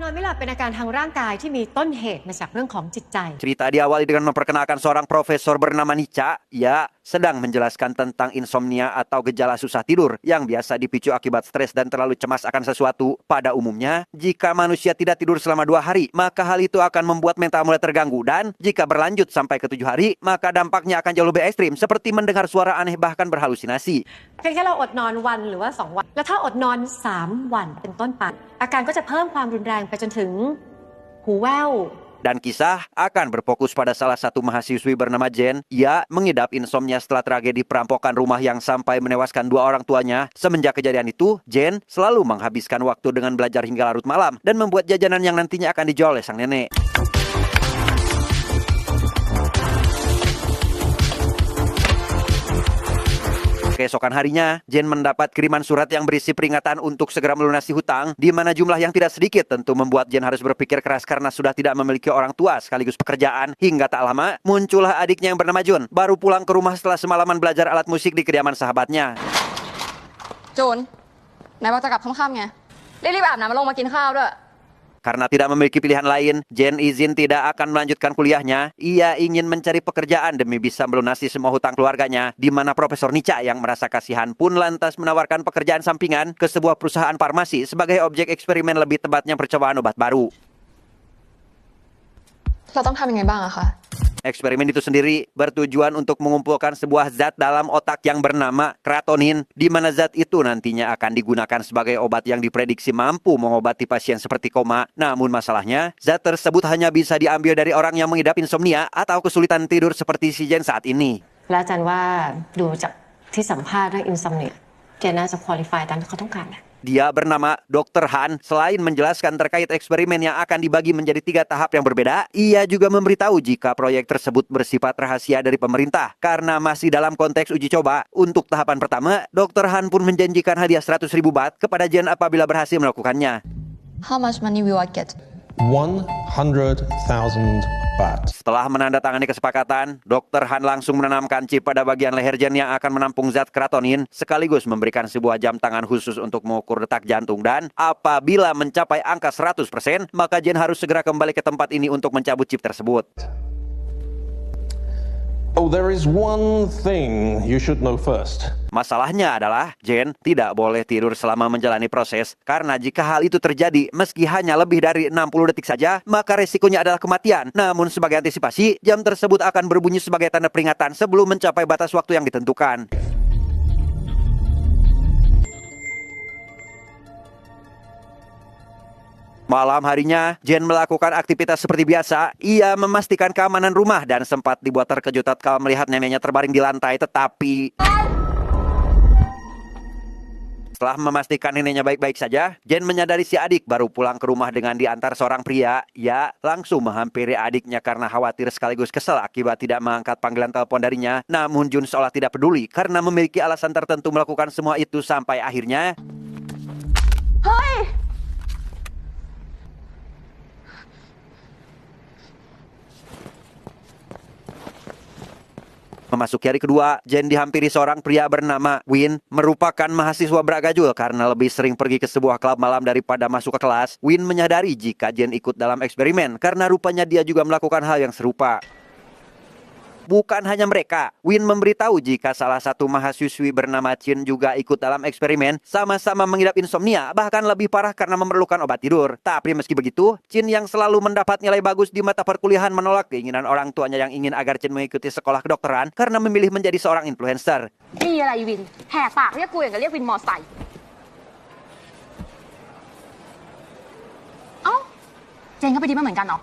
นอนไม่หลับเป็นอาการทางร่างกายที่มีต้นเหตุมาจากเรื่องของจิตใจ Cerita diawali dengan memperkenalkan seorang profesor bernama Nica. Ia sedang menjelaskan tentang insomnia atau gejala susah tidur yang biasa dipicu akibat stres dan terlalu cemas akan sesuatu. Pada umumnya, jika manusia tidak tidur selama 2 hari, maka hal itu akan membuat mental mulai terganggu. Dan jika berlanjut sampai ke 7 hari, maka dampaknya akan jauh lebih ekstrim, seperti mendengar suara aneh bahkan berhalusinasi. เพียงแค่เราอดนอนวันหรือว่า2 วันแล้วถ้าอดนอน3 วันเป็นต้นไปอาการก็จะเพิ่มความรุนแรงไปจนถึงหูแว่ว Dan kisah akan berfokus pada salah satu mahasiswi bernama Jen. Ia mengidap insomnia setelah tragedi perampokan rumah yang sampai menewaskan 2 orang tuanya. Semenjak kejadian itu, Jen selalu menghabiskan waktu dengan belajar hingga larut malam dan membuat jajanan yang nantinya akan dijual oleh sang nenek. Keesokan harinya, Jen mendapat kiriman surat yang berisi peringatan untuk segera melunasi hutang, di mana jumlah yang tidak sedikit tentu membuat Jen harus berpikir keras karena sudah tidak memiliki orang tua sekaligus pekerjaan. Hingga tak lama, muncullah adiknya yang bernama Jun, baru pulang ke rumah setelah semalaman belajar alat musik di kediaman sahabatnya. จูนไหนบอกจะกลับค่ำๆไงรีบๆอาบน้ำมาลงมากินข้าวด้วย Karena tidak memiliki pilihan lain, Jen izin tidak akan melanjutkan kuliahnya. Ia ingin mencari pekerjaan demi bisa melunasi semua hutang keluarganya, di mana Profesor Nica yang merasa kasihan pun lantas menawarkan pekerjaan sampingan ke sebuah perusahaan farmasi sebagai objek eksperimen, lebih tepatnya percobaan obat baru. เราต้องทำยังไงบ้างอะคะ Eksperimen itu sendiri bertujuan untuk mengumpulkan sebuah zat dalam otak yang bernama kratonin, di mana zat itu nantinya akan digunakan sebagai obat yang diprediksi mampu mengobati pasien seperti koma. Namun masalahnya, zat tersebut hanya bisa diambil dari orang yang mengidap insomnia atau kesulitan tidur seperti si Jen saat ini. และอาจารย์ว่าดูจากที่สัมภาษณ์เรื่องอินซอมเนียเจนน่าจะคุริฟายตามที่เขาต้องการนะ Dia bernama Dr. Han. Selain menjelaskan terkait eksperimen yang akan dibagi menjadi 3 tahap yang berbeda, ia juga memberitahu jika proyek tersebut bersifat rahasia dari pemerintah karena masih dalam konteks uji coba. Untuk tahapan pertama, Dr. Han pun menjanjikan hadiah 100.000 baht kepada Jen apabila berhasil melakukannya. How much money will I get 100,000 baht. Setelah menandatangani kesepakatan, Dr. Han langsung menanamkan chip pada bagian leher Jen yang akan menampung zat kratonin, sekaligus memberikan sebuah jam tangan khusus untuk mengukur detak jantung. Dan apabila mencapai angka 100%, maka Jen harus segera kembali ke tempat ini untuk mencabut chip tersebut. Oh, there is one thing you should know first. Masalahnya adalah Jen tidak boleh tidur selama menjalani proses, karena jika hal itu terjadi meski hanya lebih dari 60 detik saja, maka resikonya adalah kematian. Namun sebagai antisipasi, jam tersebut akan berbunyi sebagai tanda peringatan sebelum mencapai batas waktu yang ditentukan. Malam harinya, Jen melakukan aktivitas seperti biasa. Ia memastikan keamanan rumah dan sempat dibuat terkejut tatkala melihat neneknya terbaring di lantai. Tetapi setelah memastikan neneknya baik-baik saja, Jen menyadari si adik baru pulang ke rumah dengan diantar seorang pria. Ia langsung menghampiri adiknya karena khawatir sekaligus kesal akibat tidak mengangkat panggilan telepon darinya. Namun Jun seolah tidak peduli karena memiliki alasan tertentu melakukan semua itu sampai akhirnya... เฮ้ย Memasuki hari kedua, Jen dihampiri seorang pria bernama Win, merupakan mahasiswa beragajul karena lebih sering pergi ke sebuah klub malam daripada masuk ke kelas. Win menyadari jika Jen ikut dalam eksperimen karena rupanya dia juga melakukan hal yang serupa. Bukan hanya mereka, Win memberitahu jika salah satu mahasiswi bernama Chin juga ikut dalam eksperimen, sama-sama mengidap insomnia, bahkan lebih parah karena memerlukan obat tidur. Tapi meski begitu, Chin yang selalu mendapat nilai bagus di mata perkuliahan menolak keinginan orang tuanya yang ingin agar Chin mengikuti sekolah kedokteran karena memilih menjadi seorang influencer. มีอะไรวินแหกปากเรียกกูอย่างกับเรียกวินมอไซค์เอ้าเจนก็ไปดีมาเหมือนกันเนาะ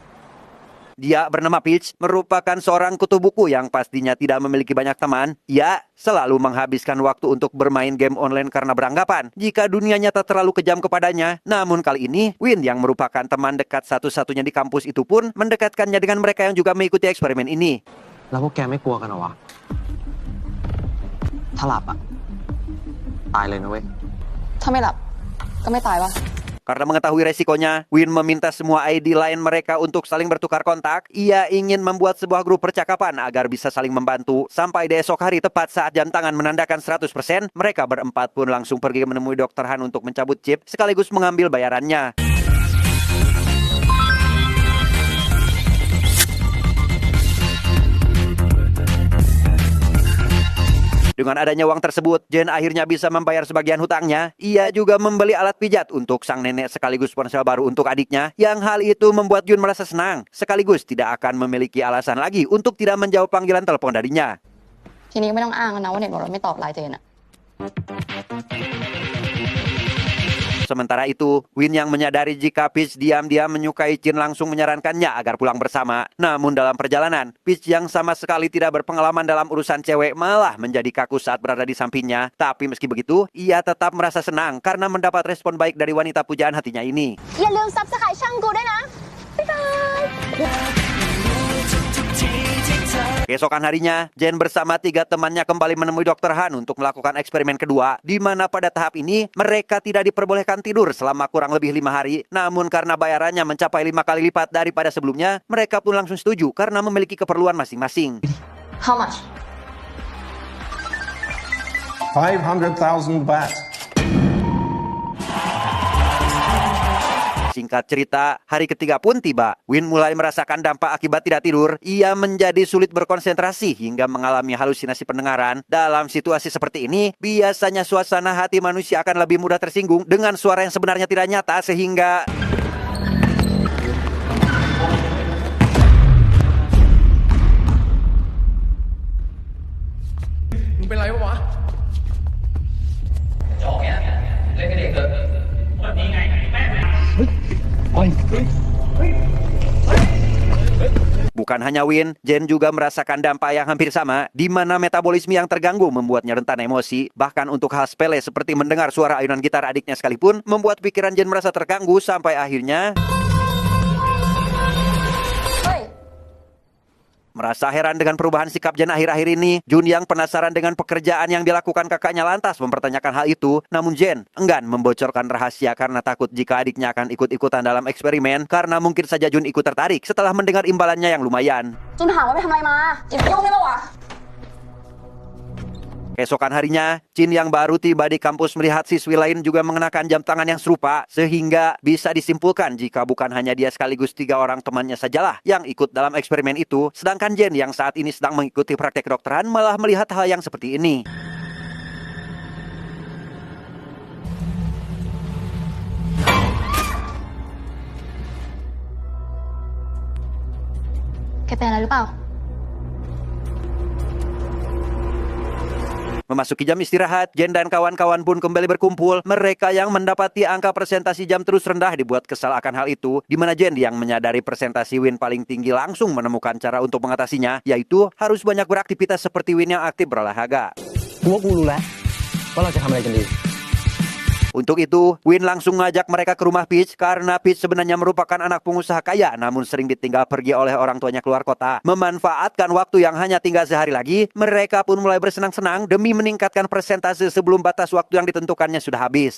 Dia bernama Peach, merupakan seorang kutu buku yang pastinya tidak memiliki banyak teman. Ia selalu menghabiskan waktu untuk bermain game online karena beranggapan jika dunia nyata terlalu kejam kepadanya. Namun kali ini, Win yang merupakan teman dekat satu-satunya di kampus itu pun mendekatkannya dengan mereka yang juga mengikuti eksperimen ini. แล้วพวกแกไม่กลัวกันเหรอวะ ถ้าหลับอ่ะ ตายเลยนะเว้ย ถ้าไม่หลับก็ไม่ตายวะ Karena mengetahui resikonya, Win meminta semua ID lain mereka untuk saling bertukar kontak. Ia ingin membuat sebuah grup percakapan agar bisa saling membantu. Sampai di esok hari tepat saat jam tangan menandakan 100%, mereka berempat pun langsung pergi menemui Dr. Han untuk mencabut chip sekaligus mengambil bayarannya. Dengan adanya uang tersebut, Jen akhirnya bisa membayar sebagian hutangnya. Ia juga membeli alat pijat untuk sang nenek sekaligus ponsel baru untuk adiknya, yang hal itu membuat Jun merasa senang, sekaligus tidak akan memiliki alasan lagi untuk tidak menjawab panggilan telepon darinya. ทีนี้ไม่ต้องอ้างนะว่าเน็ตบอกเราไม่ตอบไลน์เจนอะ Sementara itu, Win yang menyadari jika Peach diam-diam menyukai Jin langsung menyarankannya agar pulang bersama. Namun dalam perjalanan, Peach yang sama sekali tidak berpengalaman dalam urusan cewek malah menjadi kaku saat berada di sampingnya. Tapi meski begitu, ia tetap merasa senang karena mendapat respon baik dari wanita pujaan hatinya ini. อย่าลืมซับสไครต์ช่องกูด้วยนะ บ๊ายบาย Keesokan harinya, Jen bersama 3 temannya kembali menemui Dr. Han untuk melakukan eksperimen kedua, di mana pada tahap ini mereka tidak diperbolehkan tidur selama kurang lebih 5 hari. Namun karena bayarannya mencapai 5 kali lipat daripada sebelumnya, mereka pun langsung setuju karena memiliki keperluan masing-masing. How much? 500,000 baht. Singkat cerita, hari ketiga pun tiba. Win mulai merasakan dampak akibat tidak tidur. Ia menjadi sulit berkonsentrasi hingga mengalami halusinasi pendengaran. Dalam situasi seperti ini, biasanya suasana hati manusia akan lebih mudah tersinggung dengan suara yang sebenarnya tidak nyata sehingga... Bukan hanya Win, Jen juga merasakan dampak yang hampir sama, di mana metabolisme yang terganggu membuatnya rentan emosi. Bahkan untuk hal sepele seperti mendengar suara ayunan gitar adiknya sekalipun, membuat pikiran Jen merasa terganggu sampai akhirnya... Merasa heran dengan perubahan sikap Jen akhir-akhir ini, Jun yang penasaran dengan pekerjaan yang dilakukan kakaknya lantas mempertanyakan hal itu. Namun Jen enggan membocorkan rahasia karena takut jika adiknya akan ikut-ikutan dalam eksperimen, karena mungkin saja Jun ikut tertarik setelah mendengar imbalannya yang lumayan. จุนถามว่าไปทำอะไรมาอย่าไปยุ่งได้ปะวะ Keesokan harinya, Jin yang baru tiba di kampus melihat siswi lain juga mengenakan jam tangan yang serupa, sehingga bisa disimpulkan jika bukan hanya dia sekaligus 3 orang temannya sajalah yang ikut dalam eksperimen itu, sedangkan Jen yang saat ini sedang mengikuti praktek kedokteran malah melihat hal yang seperti ini. Memasuki jam istirahat, Jen dan kawan-kawan pun kembali berkumpul. Mereka yang mendapati angka presentasi jam terus rendah dibuat kesal akan hal itu, di mana Jen yang menyadari presentasi Win paling tinggi langsung menemukan cara untuk mengatasinya, yaitu harus banyak beraktivitas seperti Win yang aktif berolahraga. กูว่ากูรู้แล้วว่าเราจะทำอะไรกันดี Untuk itu, Win langsung ngajak mereka ke rumah Peach karena Peach sebenarnya merupakan anak pengusaha kaya namun sering ditinggal pergi oleh orang tuanya keluar kota. Memanfaatkan waktu yang hanya tinggal sehari lagi, mereka pun mulai bersenang-senang demi meningkatkan persentase sebelum batas waktu yang ditentukannya sudah habis.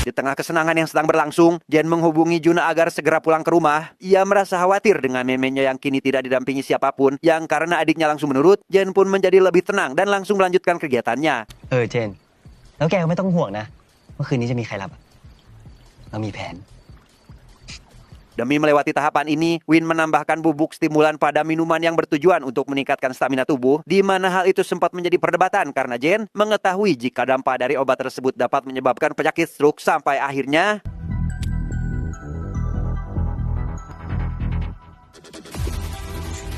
Di tengah kesenangan yang sedang berlangsung, Jen menghubungi Juna agar segera pulang ke rumah. Ia merasa khawatir dengan memenya yang kini tidak didampingi siapapun, yang karena adiknya langsung menurut, Jen pun menjadi lebih tenang dan langsung melanjutkan kegiatannya. เจนแล้วแกก็ไม่ต้องห่วงนะเมื่อคืนนี้จะมีใครรับเรามีแผน Demi melewati tahapan ini, Win menambahkan bubuk stimulan pada minuman yang bertujuan untuk meningkatkan stamina tubuh, di mana hal itu sempat menjadi perdebatan karena Jen mengetahui jika dampak dari obat tersebut dapat menyebabkan penyakit stroke sampai akhirnya...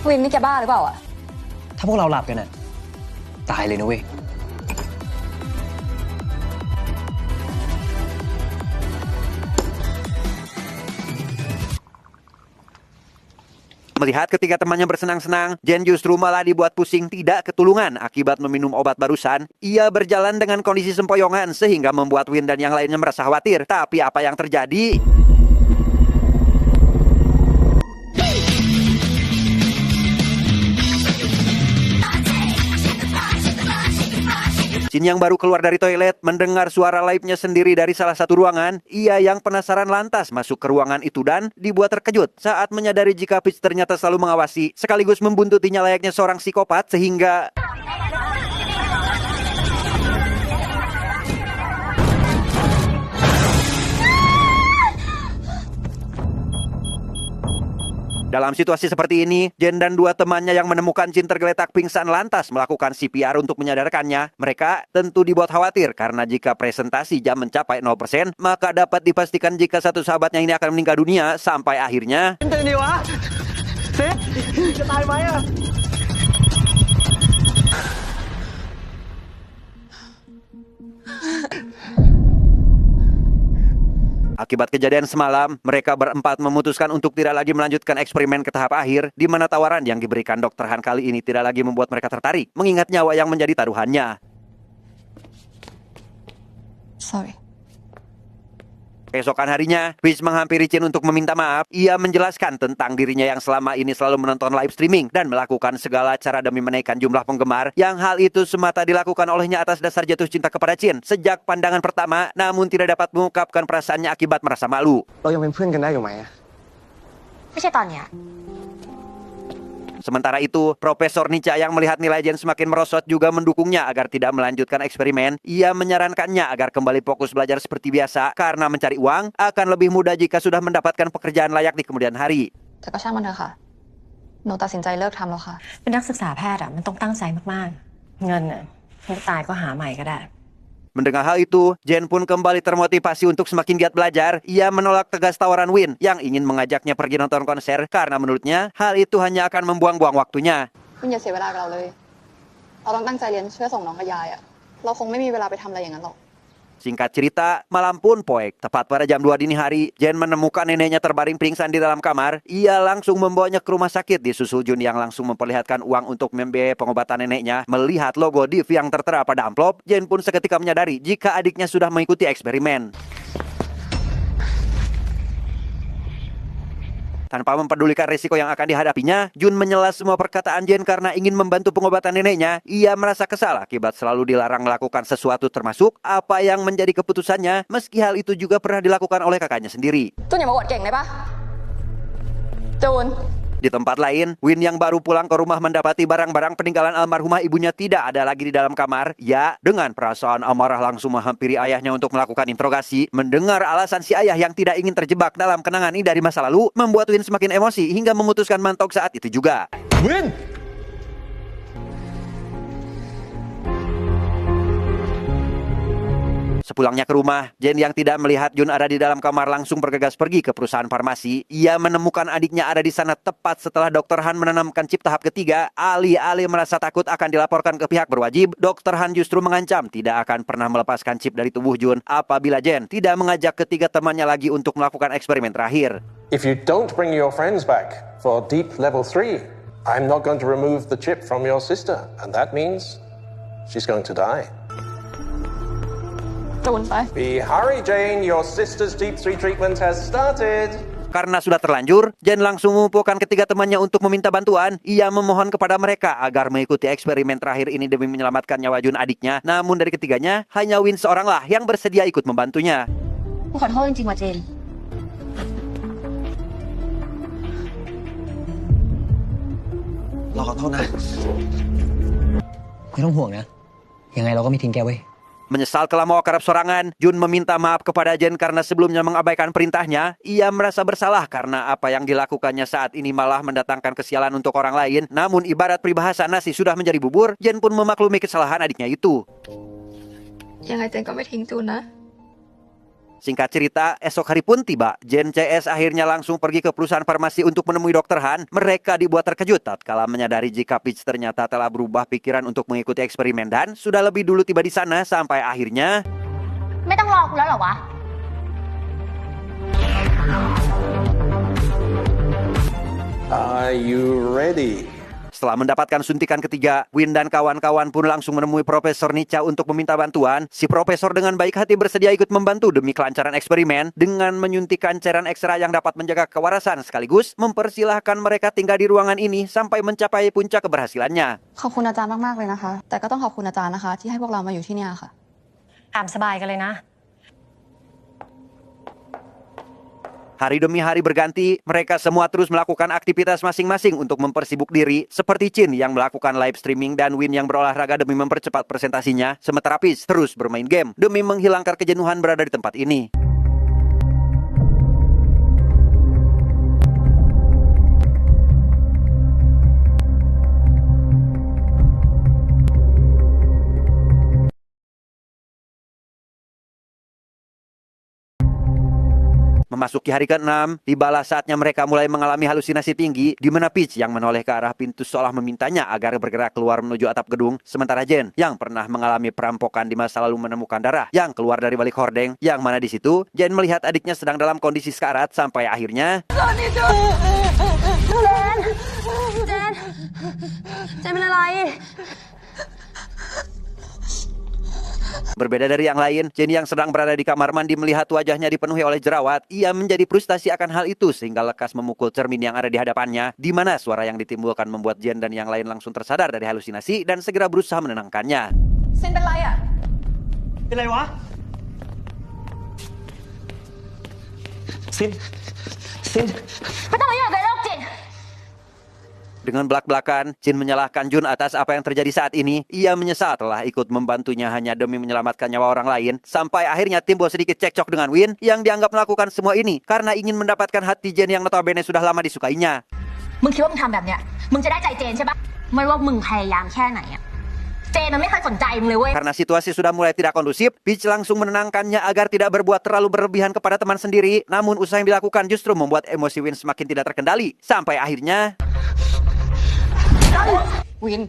Win นี่แกบ้าหรือเปล่าอะ ถ้าพวกเราหลับกันน่ะตายเลยนะเว้ย Melihat ketiga temannya bersenang-senang, Jen justru malah dibuat pusing tidak ketulungan akibat meminum obat barusan. Ia berjalan dengan kondisi sempoyongan sehingga membuat Win dan yang lainnya merasa khawatir. Tapi apa yang terjadi? Jin yang baru keluar dari toilet mendengar suara laibnya sendiri dari salah satu ruangan. Ia yang penasaran lantas masuk ke ruangan itu dan dibuat terkejut saat menyadari jika Peach ternyata selalu mengawasi sekaligus membuntutinya layaknya seorang psikopat sehingga... Dalam situasi seperti ini, Jen dan dua temannya yang menemukan Jin tergeletak pingsan lantas melakukan CPR untuk menyadarkannya. Mereka tentu dibuat khawatir karena jika presentasi jam mencapai 0%, maka dapat dipastikan jika satu sahabatnya ini akan meninggal dunia sampai akhirnya Akibat kejadian semalam, mereka berempat memutuskan untuk tidak lagi melanjutkan eksperimen ke tahap akhir, di mana tawaran yang diberikan Dr. Han kali ini tidak lagi membuat mereka tertarik, mengingat nyawa yang menjadi taruhannya. Sorry. Keesokan harinya, Peach menghampiri Chin untuk meminta maaf. Ia menjelaskan tentang dirinya yang selama ini selalu menonton live streaming dan melakukan segala cara demi menaikkan jumlah penggemar, yang hal itu semata dilakukan olehnya atas dasar jatuh cinta kepada Chin sejak pandangan pertama, namun tidak dapat mengungkapkan perasaannya akibat merasa malu. เรายังเป็นเพื่อนกันได้อยู่ไหมอะ ไม่ใช่ตอนเนี้ย Sementara itu, Profesor Nica yang melihat nilai Jen semakin merosot juga mendukungnya agar tidak melanjutkan eksperimen. Ia menyarankannya agar kembali fokus belajar seperti biasa karena mencari uang akan lebih mudah jika sudah mendapatkan pekerjaan layak di kemudian hari. แต่ก็ช่างมันเถอะค่ะ หนูตัดสินใจเลิกทำแล้วค่ะ เป็นนักศึกษาแพทย์มันต้องตั้งใจมากๆ เงินน่ะไม่ตายก็หาใหม่ก็ได้ Mendengar hal itu, Jen pun kembali termotivasi untuk semakin giat belajar. Ia menolak tegas tawaran Win yang ingin mengajaknya pergi nonton konser karena menurutnya hal itu hanya akan membuang-buang waktunya. คุณอย่าเสียเวลากับเราเลย เราต้องตั้งใจเรียนช่วยส่งน้องกับยายอะเราคงไม่มีเวลาไปทำอะไรอย่างนั้นหรอก Singkat cerita, malam pun poek. Tepat pada jam 2 dini hari, Jen menemukan neneknya terbaring pingsan di dalam kamar. Ia langsung membawanya ke rumah sakit. Disusul Jun yang langsung memperlihatkan uang untuk membiayai pengobatan neneknya. Melihat logo div yang tertera pada amplop, Jen pun seketika menyadari jika adiknya sudah mengikuti eksperimen. Tanpa mempedulikan risiko yang akan dihadapinya, Jun menyela semua perkataan Jen karena ingin membantu pengobatan neneknya. Ia merasa kesal akibat selalu dilarang melakukan sesuatu termasuk apa yang menjadi keputusannya, meski hal itu juga pernah dilakukan oleh kakaknya sendiri. จูนอย่ามาอวดเก่งได้ปะจูน Di tempat lain, Win yang baru pulang ke rumah mendapati barang-barang peninggalan almarhumah ibunya tidak ada lagi di dalam kamar. Ya, dengan perasaan amarah langsung menghampiri ayahnya untuk melakukan interogasi. Mendengar alasan si ayah yang tidak ingin terjebak dalam kenangan ini dari masa lalu, membuat Win semakin emosi hingga memutuskan mantok saat itu juga. Win! Sepulangnya ke rumah, Jen yang tidak melihat Jun ada di dalam kamar langsung bergegas pergi ke perusahaan farmasi. Ia menemukan adiknya ada di sana tepat setelah Dr. Han menanamkan chip tahap ketiga. Alih-alih merasa takut akan dilaporkan ke pihak berwajib, Dr. Han justru mengancam tidak akan pernah melepaskan chip dari tubuh Jun apabila Jen tidak mengajak ketiga temannya lagi untuk melakukan eksperimen terakhir. If you don't bring your friends back for deep level 3, I'm not going to remove the chip from your sister. And that means she's going to die. จูนไป Be hurry, Jane. Your sister's deep 3 treatment has started. Karena sudah terlanjur, Jen langsung mengumpulkan ketiga temannya untuk meminta bantuan. Ia memohon kepada mereka agar mengikuti eksperimen terakhir ini demi menyelamatkan nyawa Jun adiknya. Namun dari ketiganya, hanya Win seoranglah yang bersedia ikut membantunya. กูขอโทษจริงๆว่ะเจน เราขอโทษนะ ไม่ต้องห่วงนะ ยังไงเราก็ไม่ทิ้งแกเว้ย Menyesal telah mau kerap sorangan, Jun meminta maaf kepada Jen karena sebelumnya mengabaikan perintahnya. Ia merasa bersalah karena apa yang dilakukannya saat ini malah mendatangkan kesialan untuk orang lain. Namun ibarat peribahasa nasi sudah menjadi bubur, Jen pun memaklumi kesalahan adiknya itu. ยังไงเจนก็ไม่ทิ้งจูนนะ Singkat cerita, esok hari pun tiba. Jen CS akhirnya langsung pergi ke perusahaan farmasi untuk menemui Dr. Han. Mereka dibuat terkejut tatkala menyadari jika Peach ternyata telah berubah pikiran untuk mengikuti eksperimen dan sudah lebih dulu tiba di sana sampai akhirnya ไม่ต้องรอกูแล้วเหรอวะ Are you ready? Setelah mendapatkan suntikan ketiga, Win dan kawan-kawan pun langsung menemui Profesor Nica untuk meminta bantuan. Si profesor dengan baik hati bersedia ikut membantu demi kelancaran eksperimen dengan menyuntikkan cairan ekstra yang dapat menjaga kewarasan sekaligus mempersilahkan mereka tinggal di ruangan ini sampai mencapai puncak keberhasilannya. ขอบคุณอาจารย์มากๆเลยนะคะ แต่ก็ต้องขอบคุณอาจารย์นะคะ ที่ให้พวกเรามาอยู่ที่เนี่ยค่ะ ตามสบายกันเลยนะ Hari demi hari berganti, mereka semua terus melakukan aktivitas masing-masing untuk mempersibuk diri, seperti Chin yang melakukan live streaming dan Win yang berolahraga demi mempercepat presentasinya, sementara Peach terus bermain game demi menghilangkan kejenuhan berada di tempat ini. Memasuki hari ke-6, tibalah saatnya mereka mulai mengalami halusinasi tinggi, di mana Peach yang menoleh ke arah pintu seolah memintanya agar bergerak keluar menuju atap gedung, sementara Jen yang pernah mengalami perampokan di masa lalu menemukan darah yang keluar dari balik hordeng, yang mana di situ Jen melihat adiknya sedang dalam kondisi sekarat sampai akhirnya Jenเป็นอะไร Berbeda dari yang lain, Jen yang sedang berada di kamar mandi melihat wajahnya dipenuhi oleh jerawat. Ia menjadi frustasi akan hal itu sehingga lekas memukul cermin yang ada di hadapannya, di mana suara yang ditimbulkan membuat Jen dan yang lain langsung tersadar dari halusinasi dan segera berusaha menenangkannya. เซนเป็นไรอ่ะ เป็นไรวะ ซิน ไม่ต้องมายุ่งกับโรคจิต Dengan belak-belakan, Jin menyalahkan Jun atas apa yang terjadi saat ini. Ia menyesal telah ikut membantunya hanya demi menyelamatkan nyawa orang lain. Sampai akhirnya timbul sedikit cekcok dengan Win yang dianggap melakukan semua ini karena ingin mendapatkan hati Jen yang notabene sudah lama disukainya. มึงคิดว่ามึงทำแบบเนี้ยมึงจะได้ใจเจนใช่ปะไม่ว่ามึงพยายามแค่ไหนอะเจนมันไม่เคยสนใจมึงเลยเว้ย Karena situasi sudah mulai tidak kondusif, Peach langsung menenangkannya agar tidak berbuat terlalu berlebihan kepada teman sendiri. Namun usaha yang dilakukan justru membuat emosi Win semakin tidak terkendali. Sampai akhirnya วิน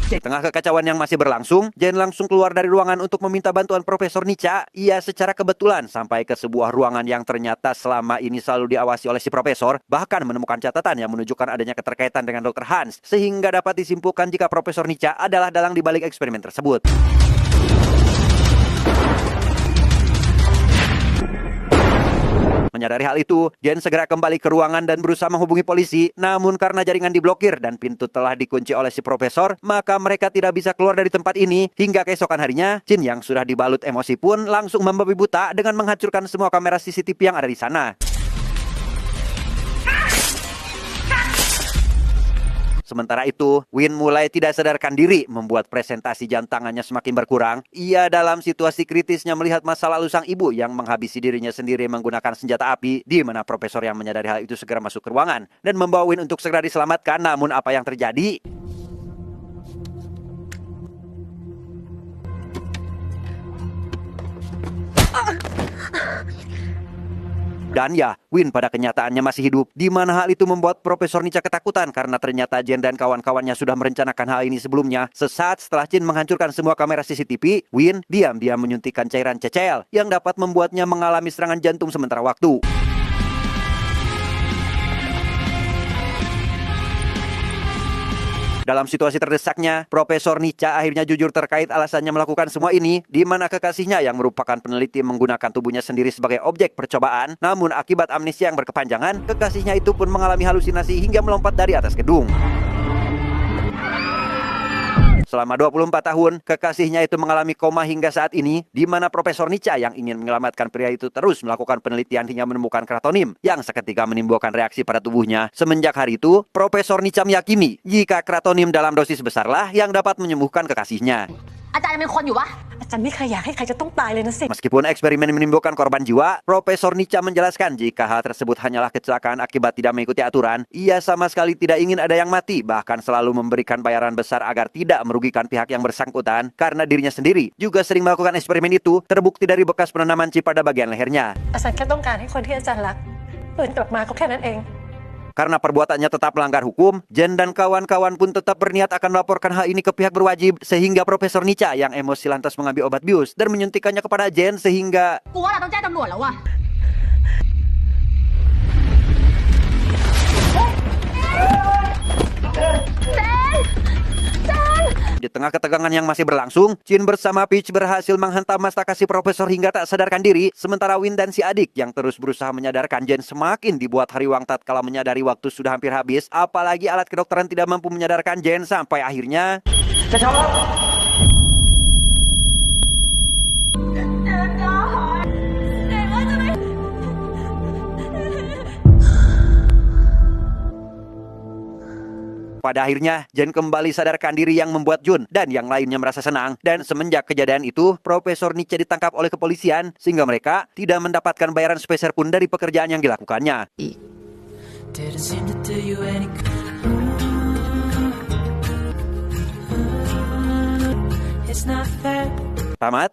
di tengah kekacauan yang masih berlangsung, Jen langsung keluar dari ruangan untuk meminta bantuan Profesor Nica. Ia secara kebetulan sampai ke sebuah ruangan yang ternyata selama ini selalu diawasi oleh si Profesor, bahkan menemukan catatan yang menunjukkan adanya keterkaitan dengan Dr. Hans, sehingga dapat disimpulkan jika Profesor Nica adalah dalang di balik eksperimen tersebut. Menyadari hal itu, Jen segera kembali ke ruangan dan berusaha menghubungi polisi. Namun karena jaringan diblokir dan pintu telah dikunci oleh si Profesor, maka mereka tidak bisa keluar dari tempat ini. Hingga keesokan harinya, Jin yang sudah dibalut emosi pun langsung membabi buta dengan menghancurkan semua kamera CCTV yang ada di sana. Sementara itu, Win mulai tidak sadarkan diri membuat presentasi jam tangannya semakin berkurang. Ia dalam situasi kritisnya melihat masa lalu sang ibu yang menghabisi dirinya sendiri menggunakan senjata api, di mana Profesor yang menyadari hal itu segera masuk ke ruangan dan membawa Win untuk segera diselamatkan. Namun apa yang terjadi? Dan ya, Win pada kenyataannya masih hidup, di mana hal itu membuat Profesor Nica ketakutan karena ternyata Jen dan kawan-kawannya sudah merencanakan hal ini sebelumnya. Sesaat setelah Jin menghancurkan semua kamera CCTV, Win diam-diam menyuntikkan cairan CCL yang dapat membuatnya mengalami serangan jantung sementara waktu. Dalam situasi terdesaknya, Profesor Nica akhirnya jujur terkait alasannya melakukan semua ini, di mana kekasihnya yang merupakan peneliti menggunakan tubuhnya sendiri sebagai objek percobaan. Namun akibat amnesia yang berkepanjangan, kekasihnya itu pun mengalami halusinasi hingga melompat dari atas gedung. Selama 24 tahun, kekasihnya itu mengalami koma hingga saat ini, di mana Profesor Nica yang ingin menyelamatkan pria itu terus melakukan penelitian hingga menemukan kratonim yang seketika menimbulkan reaksi pada tubuhnya. Semenjak hari itu, Profesor Nica meyakini jika kratonim dalam dosis besarlah yang dapat menyembuhkan kekasihnya. อาจารย์ยังเป็นคนอยู่วะ อาจารย์ไม่เคยอยากให้ใครจะต้องตายเลยนะสิ Meskipun eksperimen menimbulkan korban jiwa, Profesor Nica menjelaskan jika hal tersebut hanyalah kecelakaan akibat tidak mengikuti aturan. Ia sama sekali tidak ingin ada yang mati, bahkan selalu memberikan bayaran besar agar tidak merugikan pihak yang bersangkutan. Karena dirinya sendiri juga sering melakukan eksperimen itu, terbukti dari bekas penanaman chip pada bagian lehernya. อาจารย์แค่ต้องการให้คนที่อาจารย์รักฟื้นกลับมาก็แค่นั้นเอง Karena perbuatannya tetap melanggar hukum, Jen dan kawan-kawan pun tetap berniat akan melaporkan hal ini ke pihak berwajib, sehingga Profesor Nica yang emosi lantas mengambil obat bius dan menyuntikkannya kepada Jen sehingga กูว่าเราต้องแจ้งตำรวจแล้วว่ะ di tengah ketegangan yang masih berlangsung, Jin bersama Peach berhasil menghentam mata si Profesor hingga tak sadarkan diri, sementara Win dan si adik yang terus berusaha menyadarkan Jen semakin dibuat hariwang tatkala menyadari waktu sudah hampir habis, apalagi alat kedokteran tidak mampu menyadarkan Jen sampai akhirnya pada akhirnya, Jen kembali sadarkan diri yang membuat Jun dan yang lainnya merasa senang. Dan semenjak kejadian itu, Profesor Nica ditangkap oleh kepolisian, sehingga mereka tidak mendapatkan bayaran sepeser pun dari pekerjaan yang dilakukannya. Didn't seem to do you any good. Tamat?